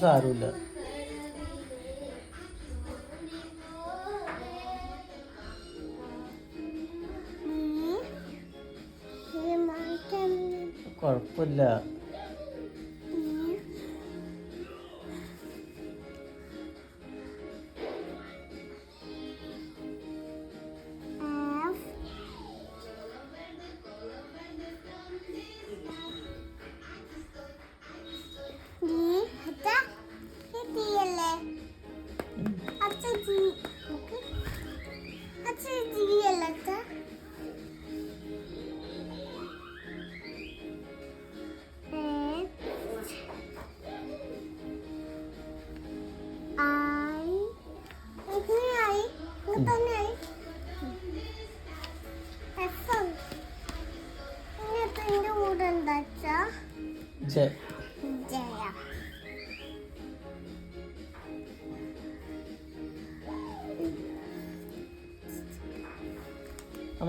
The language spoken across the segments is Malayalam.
സാരമില്ല. കുഴപ്പമില്ല.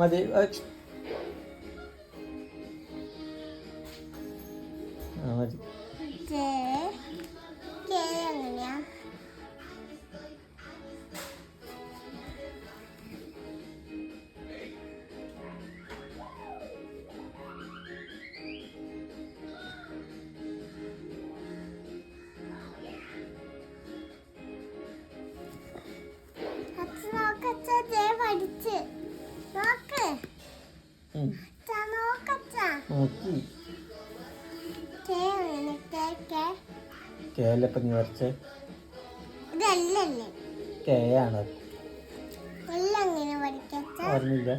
മതി. മതി. കേലപ്പ നീ വരച്ചേ കേയാണ്. ഓർമ്മയില്ല.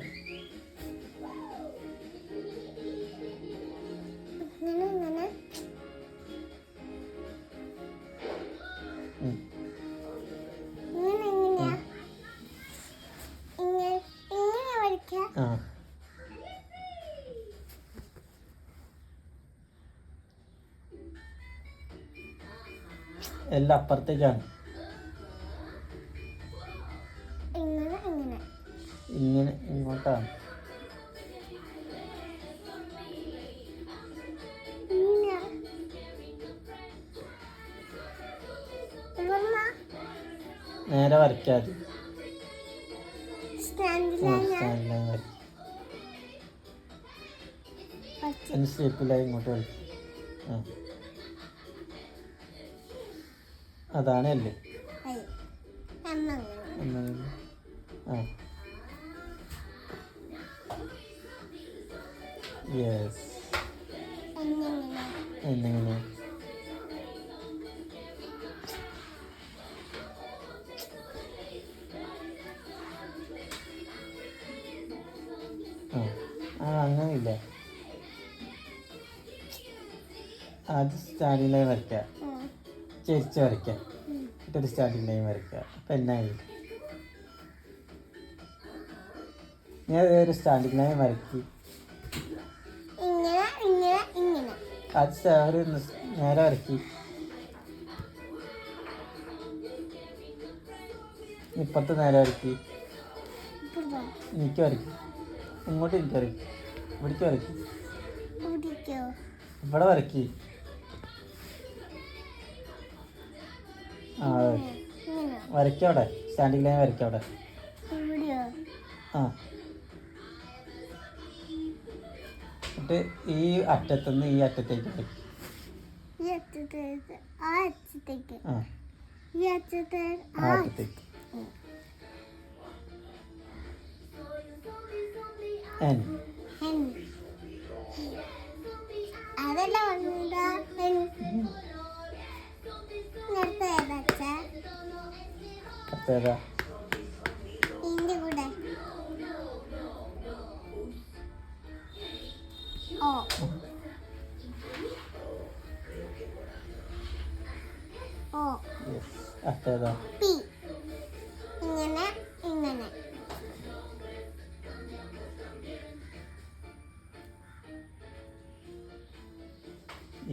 എല്ലാം അപ്പുറത്തേക്കാണ്. ഇങ്ങനെ ഇങ്ങോട്ടാണ്. നേരെ വരയ്ക്കാതെ ഷേപ്പിലായി ഇങ്ങോട്ട് കളിക്കും. അതാണ് അല്ലേ? യെസ്. എന്നെങ്ങനെ അങ്ങനെയില്ല. അത് സ്റ്റാൻഡിങ് ലൈൻ വരയ്ക്കാം, ചെരിച്ച് വരയ്ക്കാം, എന്നിട്ടൊരു സ്റ്റാൻഡിങ് ലൈൻ വരയ്ക്കാം. അപ്പം എന്നായി? ഞാൻ ഒരു സ്റ്റാൻഡിങ് ലൈൻ വരയ്ക്ക്. അത് ഒരു നേരെ വരയ്ക്ക്. ഇപ്പത്തെ നേരെ വരയ്ക്ക്. എനിക്ക് വരയ്ക്കും. ഇങ്ങോട്ട് എനിക്ക് വരയ്ക്കും. ഇവിടേക്ക് വരയ്ക്കും. ഇവിടെ വരയ്ക്ക്. വരയ്ക്കവിടെ സ്റ്റാൻഡിങ് ലൈൻ വരയ്ക്കവിടെ. എന്നിട്ട് ഈ അറ്റത്തുനിന്ന് ഈ അറ്റത്തേക്ക് വരയ്ക്കും. അറ്റത്തേക്ക് അപ്പേതാ അപ്പേതാ ഇങ്ങനെ ഇങ്ങനെ.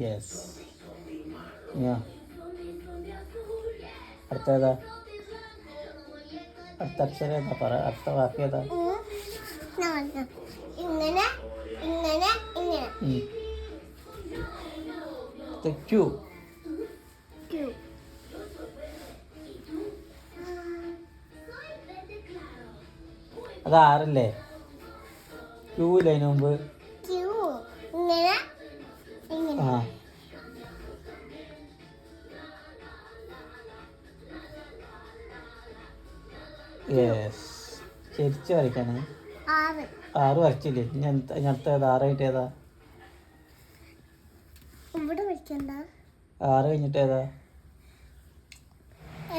യെസ്. അടുത്തേതാ? അടുത്ത അക്ഷരം ഏതാ? പറ. അടുത്ത വാക്ക് ഏതാ? ഇങ്ങനെ ഇങ്ങനെ ഇങ്ങനെ. ക്യൂ. അത് ആറല്ലേ? ക്യൂ ഇല്ലേ അതിന് മുമ്പ്? ക്യൂ ഇങ്ങനെ ഇങ്ങനെ ആ യെസ്. ചെരിച്ച് വരയ്ക്കാണ്. 6 6 വരച്ചില്ലേ? ഇനി അടുത്ത ഏതാ? 6 കഴിഞ്ഞിട്ട് ഏതാ? ഇവിടെ വെക്കണ്ട. 6 കഴിഞ്ഞിട്ട് ഏതാ?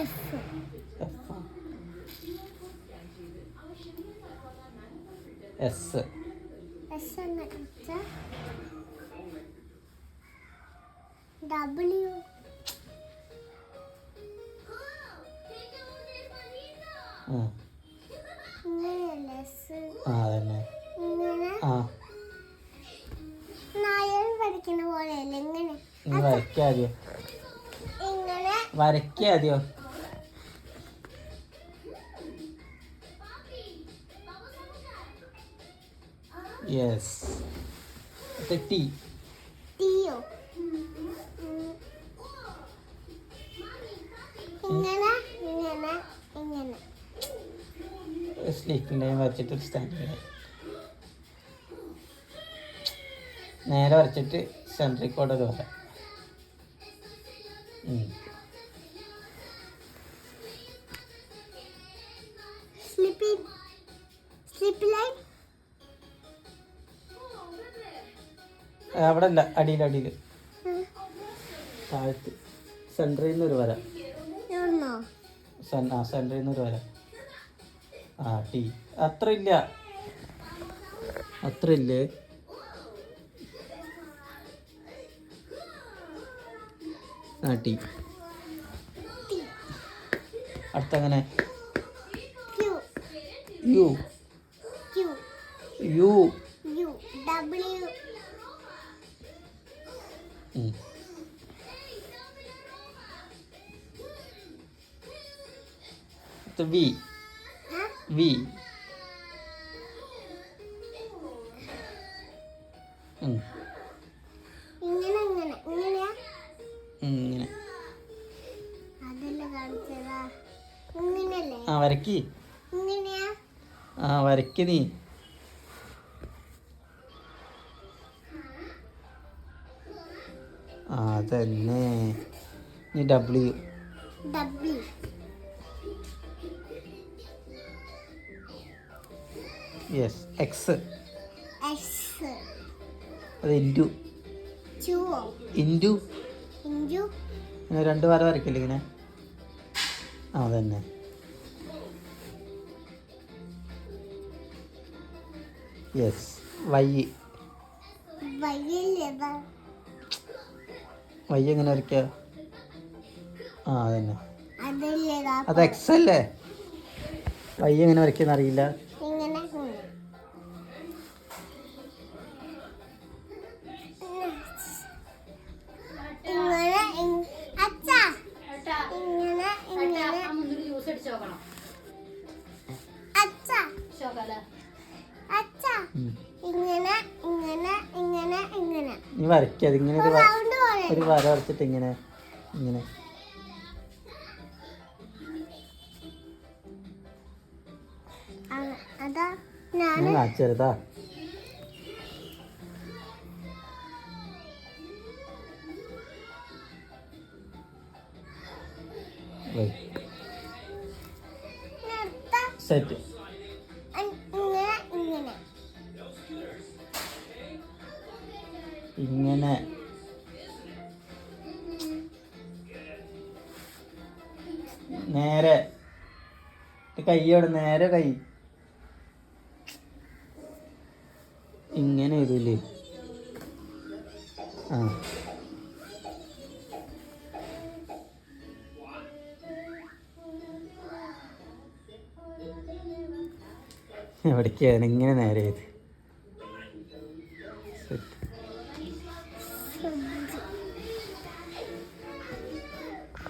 F S. എസ് എന്ന് വെച്ചാൽ ഡബ്ല്യു. ഇങ്ങനെയല്ലേ എസ്? ആ അതന്നെ. ഇങ്ങനെ ആ നായർ വരയ്ക്കുന്ന പോലെയല്ലേ? ഇങ്ങനെ നീ വരയ്ക്കാദ്യോ, ഇങ്ങനെ വരയ്ക്കാദ്യോ. യെസ്. തെറ്റി. തീയോ ഇങ്ങനെ ഇങ്ങനെ ഇങ്ങനെ സ്ലീപ്പിംഗ് ലൈൻ വരച്ചിട്ട് ഒരു സ്റ്റാൻഡിംഗ് ലൈൻ നേരെ വരച്ചിട്ട് സെൻട്രിക് കോഡ് ഒരു വര. സ്ലിപ്പ് ലൈൻ അവിടെ അല്ല, അടിയിൽ അടിയിൽ താഴത്ത് സെൻറ്ററിൽ നിന്ന് ഒരു വര. ആണോ? സെൻറ്ററിൽ നിന്ന് ഒരു വര. ആ ടി. അത്ര ഇല്ല, അത്ര ഇല്ലേ? ആ ടി. അടുത്തങ്ങനെ Q U. Q U. U W V. V. ഇങ്ങനെ ഇങ്ങനെ ഇങ്ങനെയാ? ഇങ്ങനെ. അതല്ലേ കാണിച്ചതാ? ഇങ്ങനെയല്ലേ? ആ വരയ്ക്ക്. ഇങ്ങനെയാ? ആ വരയ്ക്ക് നീ. ആ അതന്നെ. നീ W. W yes. X. S. അത് ഇൻറ്റു. ചുവോ? ഇൻറ്റു. ഇഞ്ചു ഇങ്ങനെ 2 വര വരയ്ക്കില്ല ഇങ്ങനെ. ആ അതന്നെ. യെസ്. വൈ. വയ്യല്ലേ? വൈ എങ്ങനെ വരയ്ക്കുക? ആ അതന്നെ. അതല്ലേ? അത് എക്സ് അല്ലേ? വൈ എങ്ങനെ വരയ്ക്കുന്ന അറിയില്ല. ഇങ്ങനെ ഇങ്ങനെ അച്ഛാ ഇങ്ങനെ ഇങ്ങനെ അച്ഛാ അച്ഛാ ഇങ്ങനെ ഇങ്ങനെ ഇങ്ങനെ ഇങ്ങനെ നീ വരയ്ക്കുക. അതിങ്ങനെ റൗണ്ട് പോലെ ഒരു വര വരച്ചിട്ട് ഇങ്ങനെ ഇങ്ങനെ. അതാ ഞാൻ ചെറുതാ. സെറ്റ്. ഇങ്ങനെ ഇങ്ങനെ നേരെ കൈയോട് നേരെ കൈ ഇങ്ങനെ എഴുതൂലേ? ആ എവിടേക്കാണ് ഇങ്ങനെ നേരെ ചെയ്ത് സെറ്റ്.